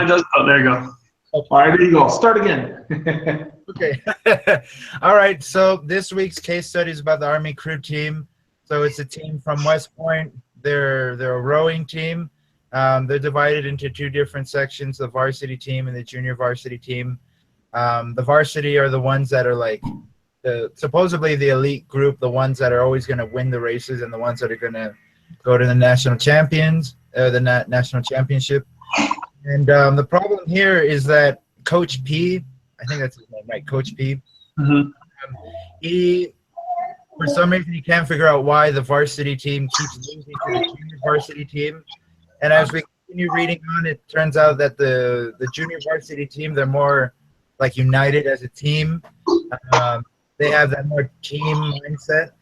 It does. Oh, there you go. All right, there you go. Start again. Okay. All right. So this week's case study is about the Army Crew team. So it's a team from West Point. They're a rowing team. They're divided into two different sections: the varsity team and the junior varsity team. The varsity are the ones that are like supposedly the elite group, the ones that are always going to win the races and the ones that are going to go to the national national championship. And the problem here is that Coach P, I think that's his name, right? Coach P. Mm-hmm. He, for some reason, he can't figure out why the varsity team keeps losing to the junior varsity team. And as we continue reading on, it turns out that the junior varsity team, they're more like united as a team. They have that more team mindset.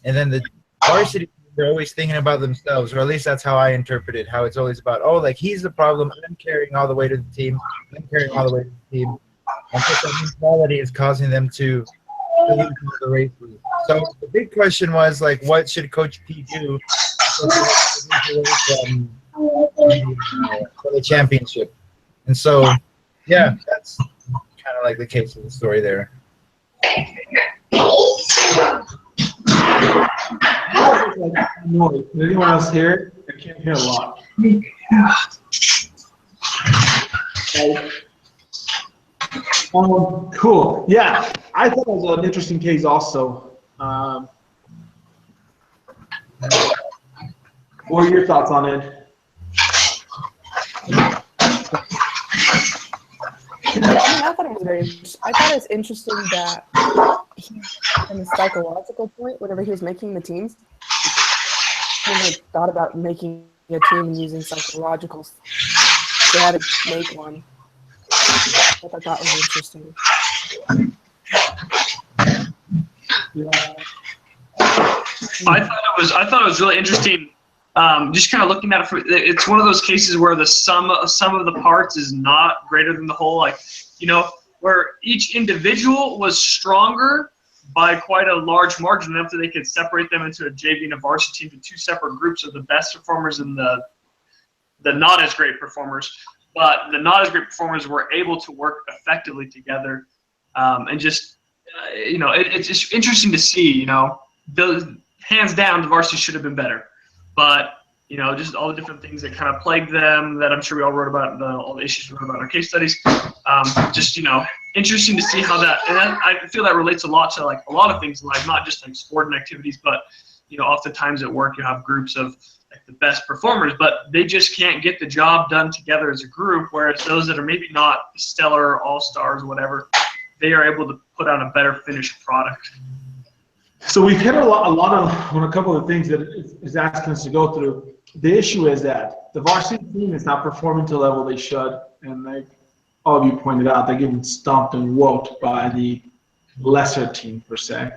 And then the varsity team, they're always thinking about themselves, or at least that's how I interpret it, how it's always about, oh, like he's the problem, I'm carrying all the way to the team, I'm carrying all the way to the team. And so that mentality is causing them to lose the races. So the big question was, like, what should Coach P do for the championship? And so, yeah, that's kind of like the case of the story there. Did anyone else hear it? I can't hear a lot. Cool. Yeah, I thought it was an interesting case also. What are your thoughts on it? I thought it was very interesting. I thought it was interesting that he, from a psychological point, whenever he was making the teams, he thought about making a team using psychologicals. They had to make one. I thought that was interesting. Yeah. I thought it was really interesting. Just kind of looking at it, it's one of those cases where the sum of the parts is not greater than the whole. Like, where each individual was stronger by quite a large margin, enough that they could separate them into a JV and a varsity team to two separate groups of the best performers and the not as great performers. But the not as great performers were able to work effectively together, and just it's just interesting to see. Hands down, the varsity should have been better. But, just all the different things that kind of plagued them that I'm sure we all wrote about, all the issues we wrote about in our case studies. Just, interesting to see how that, and I feel that relates a lot to, like, a lot of things in life, not just like sport and activities, but, oftentimes at work you have groups of like the best performers, but they just can't get the job done together as a group, whereas those that are maybe not stellar, all-stars, or whatever, they are able to put out a better finished product. So we've hit a lot on a couple of things that is asking us to go through. The issue is that the varsity team is not performing to the level they should, and like all of you pointed out, they're getting stomped and whooped by the lesser team per se.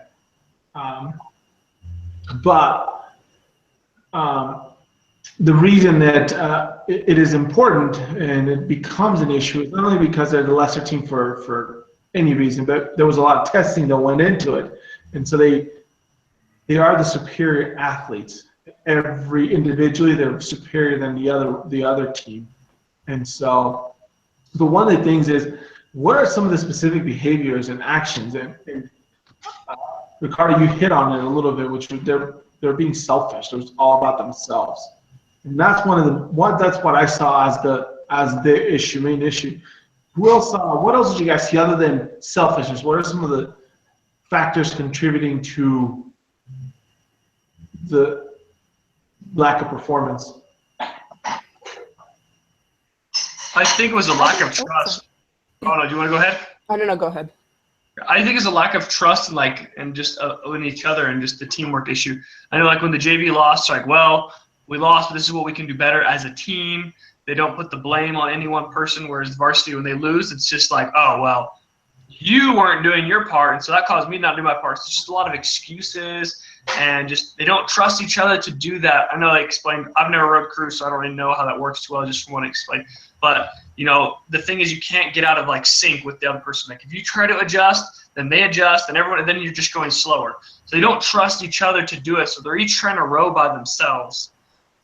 But the reason that it is important and it becomes an issue is not only because they're the lesser team for any reason, but there was a lot of testing that went into it, and so they are the superior athletes. Every individually, they're superior than the other team. And so, one of the things is, what are some of the specific behaviors and actions? And Ricardo, you hit on it a little bit, which they're being selfish. It was all about themselves, and that's that's what I saw as the issue, main issue. What else did you guys see other than selfishness? What are some of the factors contributing to the lack of performance? I think it was a lack of trust. Oh no, do you want to go ahead? Oh, no, go ahead. I think it's a lack of trust and just in each other and just the teamwork issue. I know, like, when the JV lost, like, well, we lost, but this is what we can do better as a team. They don't put the blame on any one person, whereas varsity, when they lose, it's just like, oh, well, you weren't doing your part, and so that caused me not to do my part. So it's just a lot of excuses, and just they don't trust each other to do that. I know they explained, I've never rowed crew, so I don't really know how that works too well, just from what I explained. But, the thing is, you can't get out of, like, sync with the other person. Like, if you try to adjust, then they adjust, and then you're just going slower. So they don't trust each other to do it, so they're each trying to row by themselves.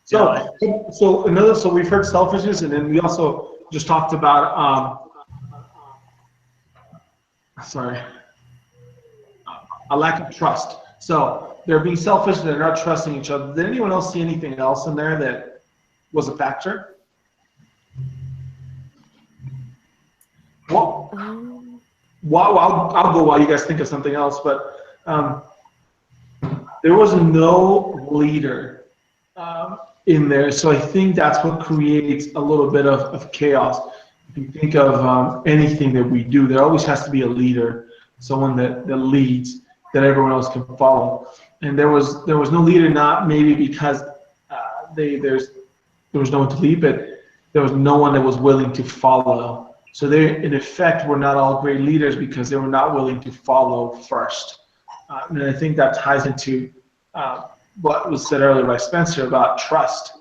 So we've heard selfishness, and then we also just talked about, a lack of trust. So they're being selfish, they're not trusting each other. Did anyone else see anything else in there that was a factor? Well, I'll go while you guys think of something else, but there was no leader in there, so I think that's what creates a little bit of chaos. If you think of anything that we do, there always has to be a leader, someone that leads, that everyone else can follow. And there was no leader, not maybe because there was no one to lead, but there was no one that was willing to follow. So they, in effect, were not all great leaders because they were not willing to follow first. And I think that ties into what was said earlier by Spencer about trust.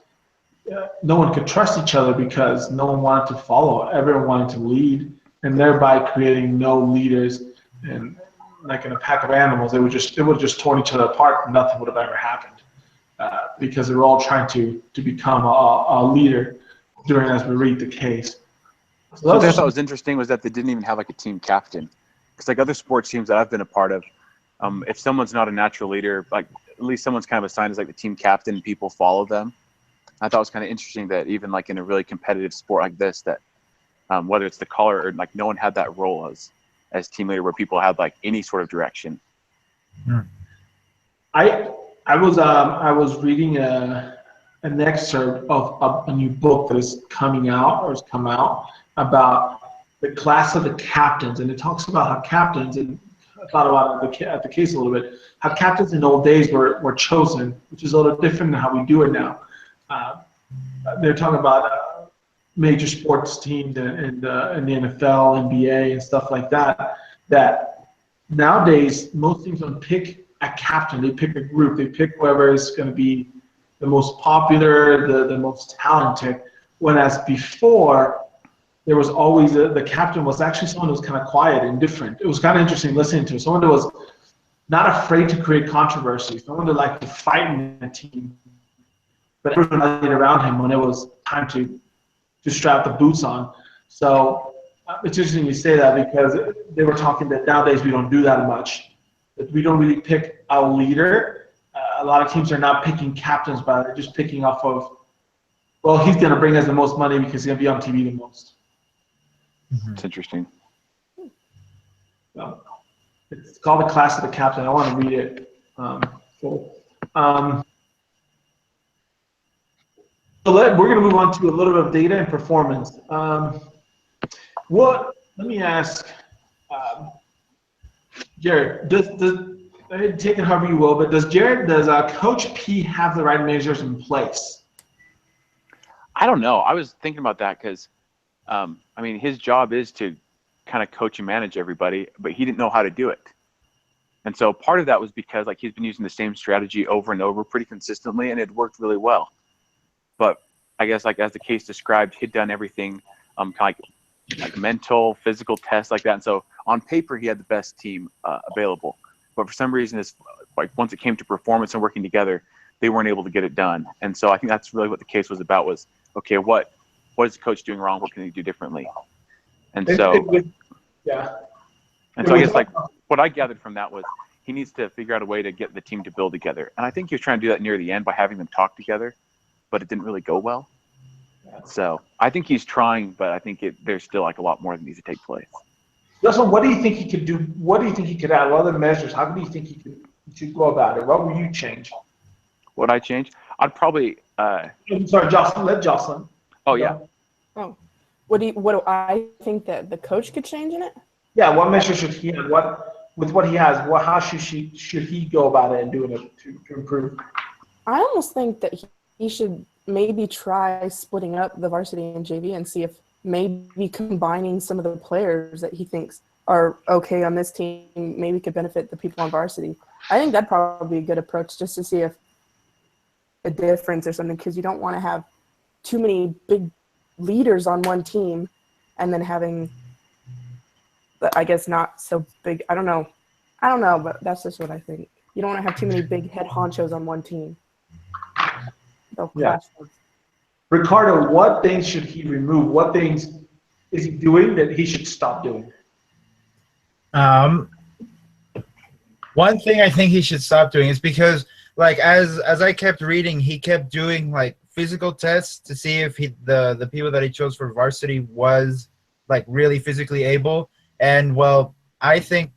No one could trust each other because no one wanted to follow. Everyone wanted to lead, and thereby creating no leaders. And like in a pack of animals, it would have just torn each other apart, and nothing would have ever happened because they were all trying to become a leader during, as we read the case. So what I thought was interesting was that they didn't even have like a team captain, because like other sports teams that I've been a part of, if someone's not a natural leader, like at least someone's kind of assigned as like the team captain, and people follow them. I thought it was kind of interesting that even like in a really competitive sport like this, that whether it's the caller or like no one had that role as team leader where people had like any sort of direction. I was reading an excerpt of a new book that is coming out or has come out about the class of the captains, and it talks about how captains, and I thought about it at the case a little bit, how captains in old days were chosen, which is a little different than how we do it now. They're talking about major sports teams in the NFL, NBA, and stuff like that, that nowadays most teams don't pick a captain, they pick a group, they pick whoever is going to be the most popular, the most talented, whereas before, there was always the captain was actually someone who was kind of quiet and different. It was kind of interesting listening to someone that was not afraid to create controversy, someone that liked to fight in the team, but everyone rallied around him when it was time to strap the boots on. So it's interesting you say that because they were talking that nowadays we don't do that much. That we don't really pick a leader. A lot of teams are not picking captains, but they're just picking off of, well, he's going to bring us the most money because he's going to be on TV the most. It's interesting. So, it's called The Class of the Captain. I want to read it. We're going to move on to a little bit of data and performance. Let me ask, Jared, take it however you will, but does Coach P have the right measures in place? I don't know. I was thinking about that because, I mean, his job is to kind of coach and manage everybody, but he didn't know how to do it. And so part of that was because like he's been using the same strategy over and over pretty consistently, and it worked really well. But I guess like as the case described, he'd done everything kind of like mental, physical tests like that. And so on paper, he had the best team available. But for some reason, it's like once it came to performance and working together, they weren't able to get it done. And so I think that's really what the case was about was, okay, what is the coach doing wrong? What can he do differently? And so, yeah. And so I guess like what I gathered from that was he needs to figure out a way to get the team to build together. And I think he was trying to do that near the end by having them talk together, but it didn't really go well. So I think he's trying, but I think there's still like a lot more that needs to take place. Justin, what do you think he could do? What do you think he could add? What other measures? How do you think he should go about it? What would you change? What I change? I'd probably. I'm sorry, Jocelyn. Let Jocelyn. Oh yeah. Oh, what do I think that the coach could change in it? Yeah, what measures should he have? With what he has, how should he go about it and do it to improve? I almost think that he should maybe try splitting up the varsity and JV and see if maybe combining some of the players that he thinks are okay on this team maybe could benefit the people on varsity. I think that'd probably be a good approach just to see if a difference or something, because you don't want to have too many big leaders on one team and then having, I guess, not so big. I don't know, but that's just what I think. You don't want to have too many big head honchos on one team. They'll clash. Ricardo, what things should he remove? What things is he doing that he should stop doing? One thing I think he should stop doing is because, like, as I kept reading, he kept doing like physical tests to see if the people that he chose for varsity was like really physically able. And well, I think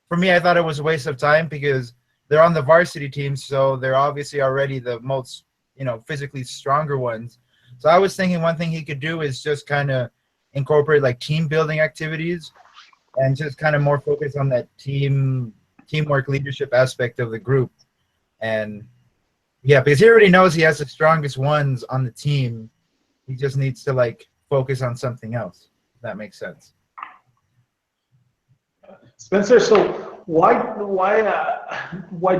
for me, I thought it was a waste of time because they're on the varsity team, so they're obviously already the most, physically stronger ones. So I was thinking one thing he could do is just kind of incorporate like team building activities and just kind of more focus on that teamwork leadership aspect of the group. And yeah, because he already knows he has the strongest ones on the team. He just needs to like focus on something else. If that makes sense. Spencer, so why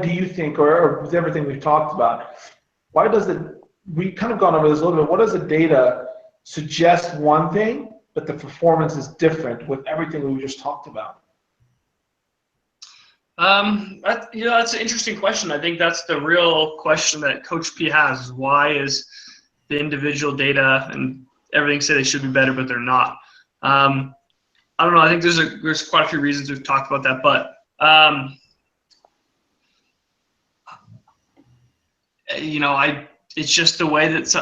do you think, or with everything we've talked about, why does we kind of gone over this a little bit, what does the data suggest one thing, but the performance is different with everything we just talked about? That's an interesting question. I think that's the real question that Coach P has, is why is the individual data and everything say they should be better, but they're not. I don't know. I think there's quite a few reasons we've talked about that, but it's just the way that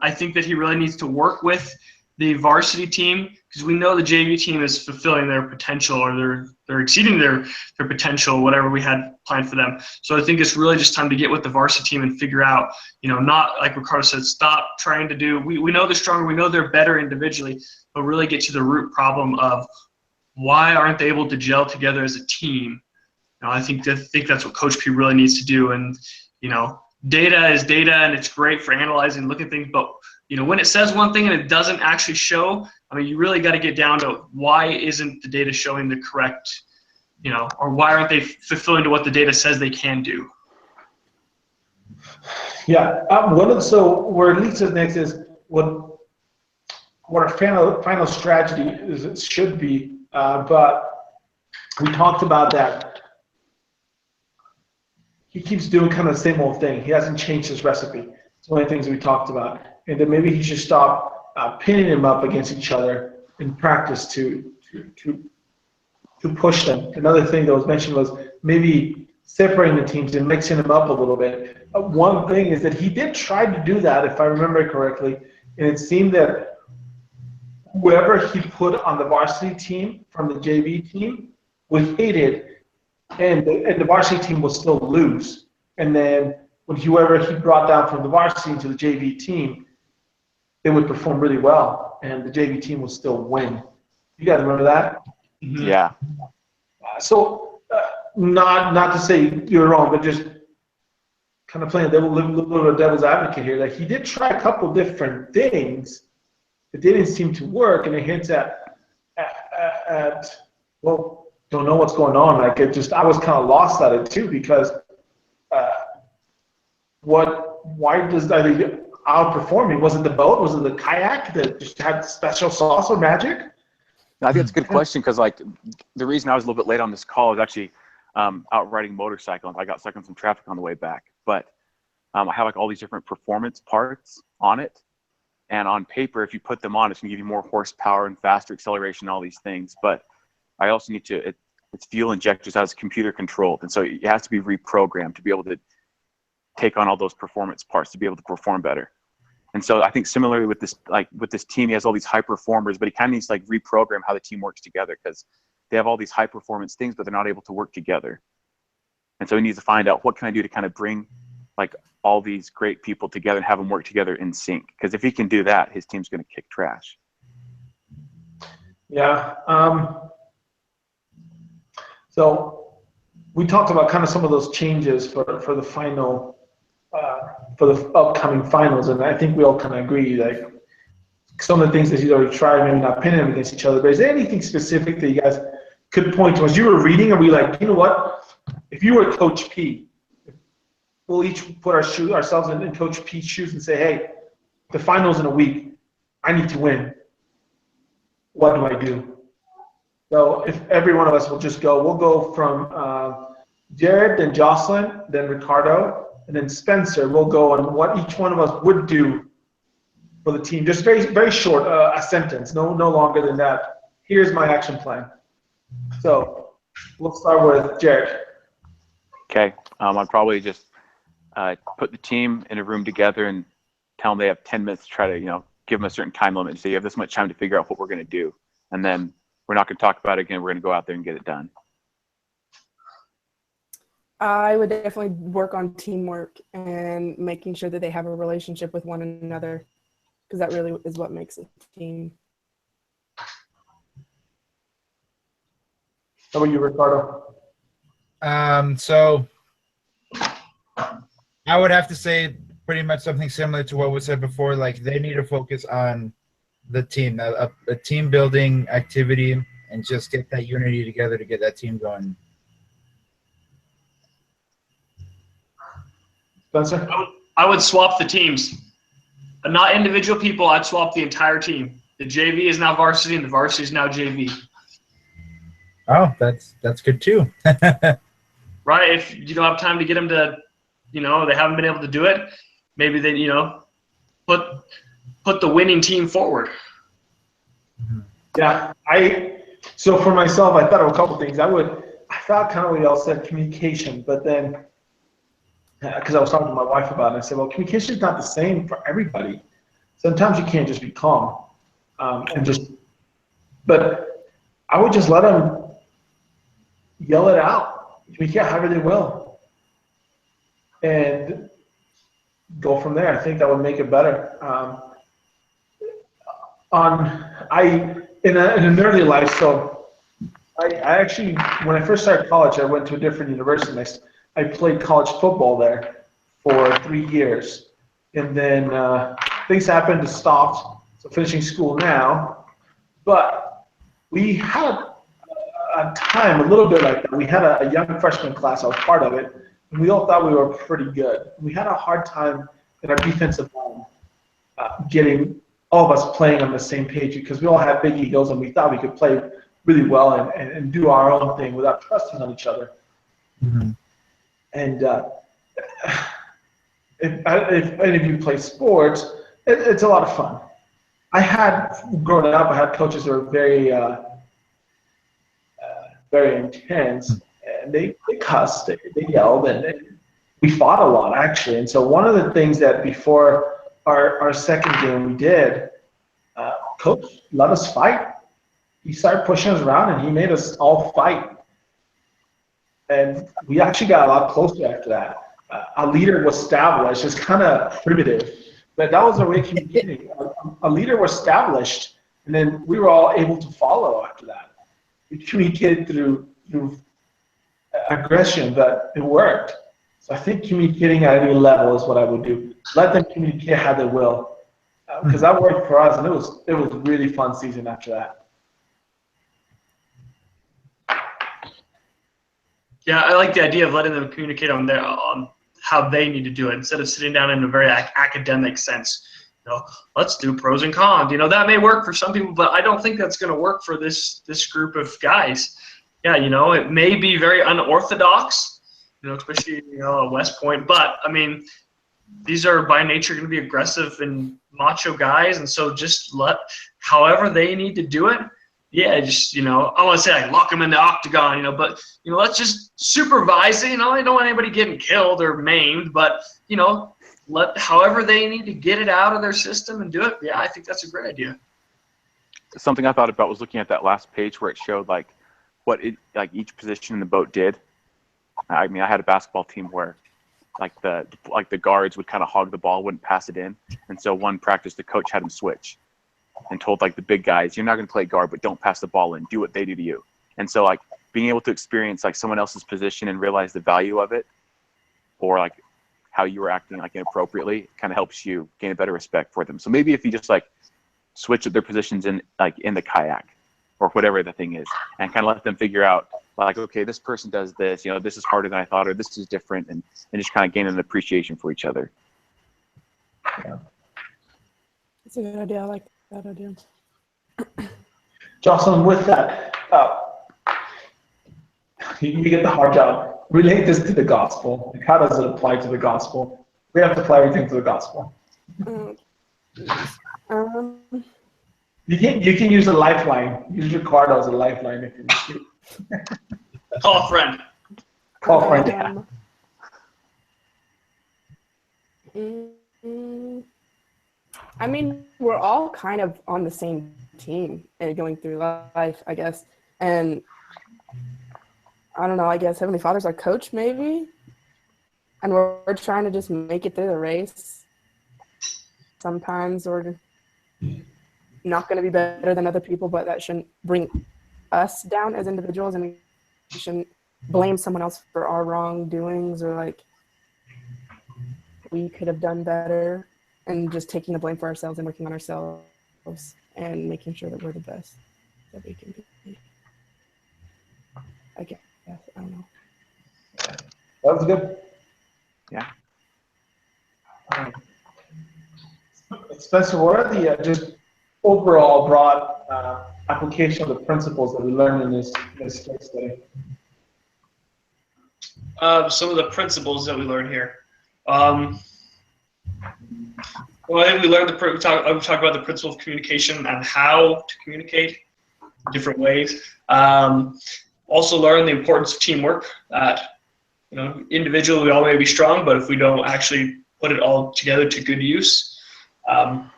I think that he really needs to work with the varsity team, because we know the JV team is fulfilling their potential, or they're exceeding their potential, whatever we had planned for them. So I think it's really just time to get with the varsity team and figure out, not like Ricardo said, stop trying to do. We know they're stronger, we know they're better individually, but really get to the root problem of why aren't they able to gel together as a team. I think that's what Coach P really needs to do. And data is data, and it's great for analyzing, looking at things, but when it says one thing and it doesn't actually show, you really got to get down to why isn't the data showing the correct, or why aren't they fulfilling to what the data says they can do? Yeah. So where it leads us next is what our final strategy is. It should be, but we talked about that. He keeps doing kind of the same old thing. He hasn't changed his recipe. It's one of the things we talked about. And then maybe he should stop pinning them up against each other in practice to push them. Another thing that was mentioned was maybe separating the teams and mixing them up a little bit. One thing is that he did try to do that, if I remember correctly, and it seemed that whoever he put on the varsity team from the JV team was hated, and the varsity team will still lose. And then when whoever he brought down from the varsity to the JV team, they would perform really well, and the JV team would still win. You guys remember that? Mm-hmm. Yeah. So not to say you're wrong, but just kind of playing a little bit of devil's advocate here. Like, he did try a couple different things that didn't seem to work, and it hints at well, don't know what's going on. Like, I was kind of lost at it too, because why does that outperforming? Was it the boat? Was it the kayak that just had special sauce or magic? I think that's a good question, because like the reason I was a little bit late on this call is actually out riding motorcycle, and I got stuck in some traffic on the way back. But I have like all these different performance parts on it, and on paper, if you put them on, it's gonna give you more horsepower and faster acceleration, all these things. But I also need to it's fuel injectors, that's computer controlled, and so it has to be reprogrammed to be able to take on all those performance parts to be able to perform better. And so I think similarly with this team, he has all these high performers, but he kind of needs to like reprogram how the team works together, because they have all these high performance things, but they're not able to work together. And so he needs to find out, what can I do to kind of bring like all these great people together and have them work together in sync? Because if he can do that, his team's going to kick trash. Yeah. So we talked about kind of some of those changes for the final, for the upcoming finals, and I think we all kind of agree, like, some of the things that he's already tried, maybe not pinning them against each other. But is there anything specific that you guys could point to as you were reading? Are we like, you know what? If you were Coach P, we'll each put ourselves in Coach P's shoes and say, hey, the finals in a week, I need to win. What do I do? So if every one of us will just go, we'll go from Jared, then Jocelyn, then Ricardo, and then Spencer. We'll go on what each one of us would do for the team. Just very, very short, a sentence, no longer than that. Here's my action plan. So we'll start with Jared. Okay. I'd probably just put the team in a room together and tell them they have 10 minutes to try to, give them a certain time limit and say, you have this much time to figure out what we're going to do. And then we're not going to talk about it again. We're going to go out there and get it done. I would definitely work on teamwork and making sure that they have a relationship with one another, because that really is what makes a team. How about you, Ricardo? So I would have to say pretty much something similar to what was said before. Like, they need to focus on the team, a team building activity, and just get that unity together to get that team going. Spencer? I would swap the teams. Not individual people, I'd swap the entire team. The JV is now varsity and the varsity is now JV. Oh, that's good too. Right? If you don't have time to get them to, they haven't been able to do it, maybe they, put the winning team forward. Yeah, so for myself, I thought of a couple things. I thought kind of what y'all said, communication, but then, because I was talking to my wife about it, I said, well, communication is not the same for everybody. Sometimes you can't just be calm but I would just let them yell it out. Communicate however they will. And go from there. I think that would make it better. In an early life, so I actually, when I first started college, I went to a different university. I played college football there for 3 years. And then things happened to stop, so finishing school now. But we had a time, a little bit like that. We had a young freshman class, I was part of it, and we all thought we were pretty good. We had a hard time in our defensive line getting all of us playing on the same page, because we all had big egos and we thought we could play really well and do our own thing without trusting on each other. Mm-hmm. And if any of you play sports, it's a lot of fun. Growing up, I had coaches who were very, very intense, and they cussed, they yelled, and we fought a lot, actually. And so one of the things that before our second game we did, coach let us fight. He started pushing us around, and he made us all fight. And we actually got a lot closer after that. A leader was established. It's kind of primitive, but that was our way of communicating. A leader was established, and then we were all able to follow after that. We communicated through aggression, but it worked. So I think communicating at any level is what I would do. Let them communicate how they will, because that worked for us, and it was a really fun season after that. Yeah, I like the idea of letting them communicate on how they need to do it instead of sitting down in a very academic sense. Let's do pros and cons. That may work for some people, but I don't think that's going to work for this group of guys. Yeah, it may be very unorthodox, especially at West Point. But I mean, these are by nature going to be aggressive and macho guys, and so just however they need to do it. Yeah, just, I want to say like lock them in the octagon, but, let's just supervise it. I don't want anybody getting killed or maimed, but, however they need to get it out of their system and do it. Yeah, I think that's a great idea. Something I thought about was looking at that last page where it showed what each position in the boat did. I mean, I had a basketball team where the guards would kind of hog the ball, wouldn't pass it in. And so one practice, the coach had them switch and told the big guys, you're not going to play guard, but don't pass the ball in, do what they do to you. And so being able to experience someone else's position and realize the value of it, or how you were acting inappropriately, kind of helps you gain a better respect for them. So maybe if you just switch their positions in in the kayak or whatever the thing is, and kind of let them figure out okay, this person does this, this is harder than I thought, or this is different, and just kind of gain an appreciation for each other. Yeah. That's a good idea. I like that idea. Jocelyn, with that, you get the hard job. Relate this to the gospel. How does it apply to the gospel? We have to apply everything to the gospel. Um, You can use a lifeline. Use Ricardo as a lifeline if you need to. Call a friend. Call friend. Mm, I mean, we're all kind of on the same team and going through life, I guess. And I don't know, I guess Heavenly Father's our coach, maybe. And we're trying to just make it through the race. Sometimes we're not going to be better than other people, but that shouldn't bring us down as individuals, and we shouldn't blame someone else for our wrongdoings, or like we could have done better, and just taking the blame for ourselves and working on ourselves and making sure that we're the best that we can be. I guess, I don't know. That was good. Yeah. Spencer, what are the just overall broad application of the principles that we learned in this case study? Some of the principles that we learned here. Well, I think we learned we talk about the principle of communication and how to communicate in different ways. Also learn the importance of teamwork. That individually we all may be strong, but if we don't actually put it all together to good use, we're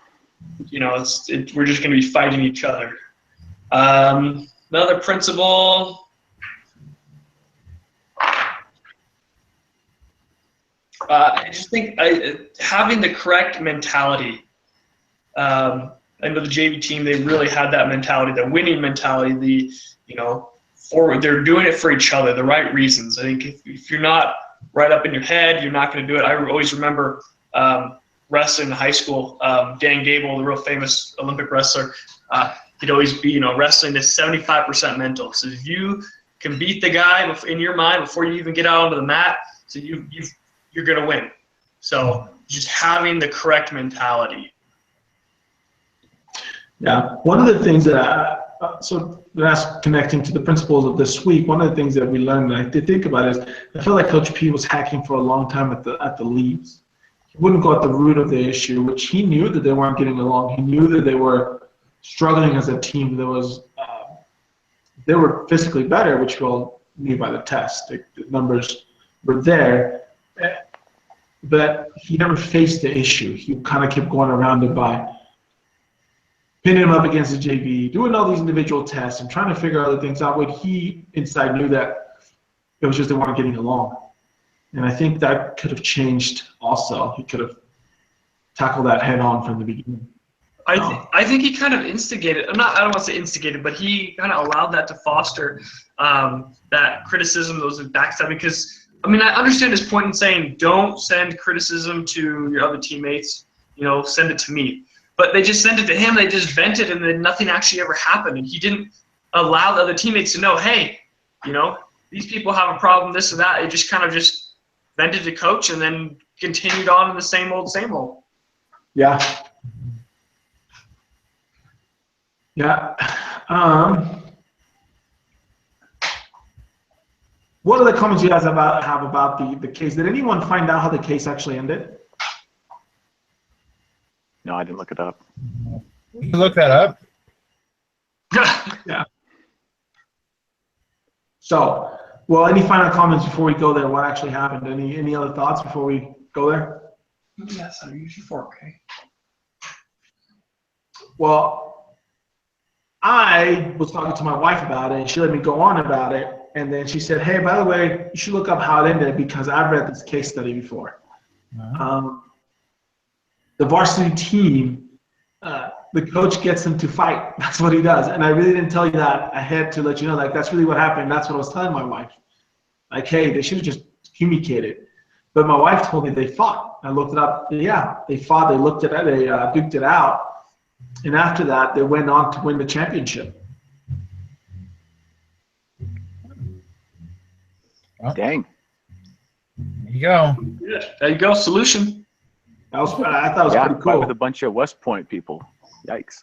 just going to be fighting each other. Another principle. I just think having the correct mentality. I know the JV team, they really had that mentality, the winning mentality, they're doing it for each other, the right reasons. I think if you're not right up in your head, you're not going to do it. I always remember wrestling in high school. Dan Gable, the real famous Olympic wrestler, he'd always be, wrestling is 75% mental. So if you can beat the guy in your mind before you even get out onto the mat, so you're going to win. So just having the correct mentality. Yeah, one of the things that so that's connecting to the principles of this week. One of the things that we learned, and I did think about, is I feel like Coach P was hacking for a long time at the leagues. He wouldn't go at the root of the issue, which he knew that they weren't getting along. He knew that they were struggling as a team. They were physically better, which we'll knew by the test. The numbers were there, but he never faced the issue. He kind of kept going around it by pinning him up against the JV, doing all these individual tests and trying to figure other things out. When he inside knew that it was just they weren't getting along. And I think that could have changed also. He could have tackled that head on from the beginning. I think he kind of instigated, I don't want to say instigated, but he kind of allowed that to foster that criticism, those backstabbing, because, I understand his point in saying don't send criticism to your other teammates, send it to me. But they just sent it to him, they just vented, and then nothing actually ever happened. And he didn't allow the other teammates to know, hey, these people have a problem, this or that. It just kind of just vented to coach and then continued on in the same old, same old. Yeah. Yeah. What are the comments you guys have about the case? Did anyone find out how the case actually ended? No, I didn't look it up. You can look that up. Yeah. So, well, any final comments before we go there? What actually happened? Any other thoughts before we go there? Yes, I'm usually 4K. Well, I was talking to my wife about it, and she let me go on about it. And then she said, hey, by the way, you should look up how it ended because I've read this case study before. The varsity team, the coach gets them to fight. That's what he does. And I really didn't tell you that ahead to let you know, that's really what happened. That's what I was telling my wife. Hey, they should have just communicated. But my wife told me they fought. I looked it up. Yeah, they fought. They looked at it. They duked it out. And after that, they went on to win the championship. Dang. There you go. There you go, solution. I thought it was pretty Fight cool. with a bunch of West Point people. Yikes.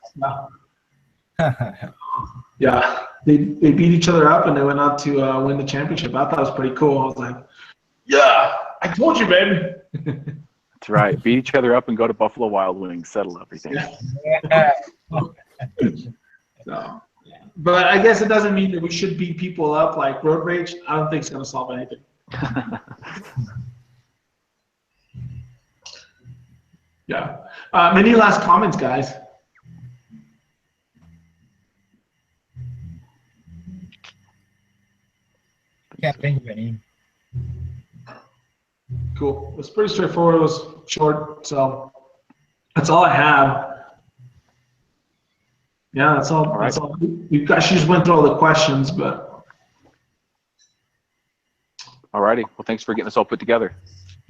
Yeah, they beat each other up and they went on to win the championship. I thought it was pretty cool. I was like, yeah, I told you, baby. That's right. Beat each other up and go to Buffalo Wild Wings. Settle everything. Yeah. So, but I guess it doesn't mean that we should beat people up like road rage. I don't think it's going to solve anything. Yeah. Any last comments, guys? Can't think of any. Cool. It was pretty straightforward. It was short, so that's all I have. Yeah, that's all. That's all. We actually just went through all the questions, but Alrighty. Well, thanks for getting us all put together.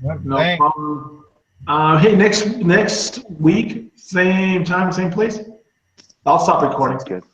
no Thanks. problem. Hey, next week, same time, same place. I'll stop recording. Sounds good.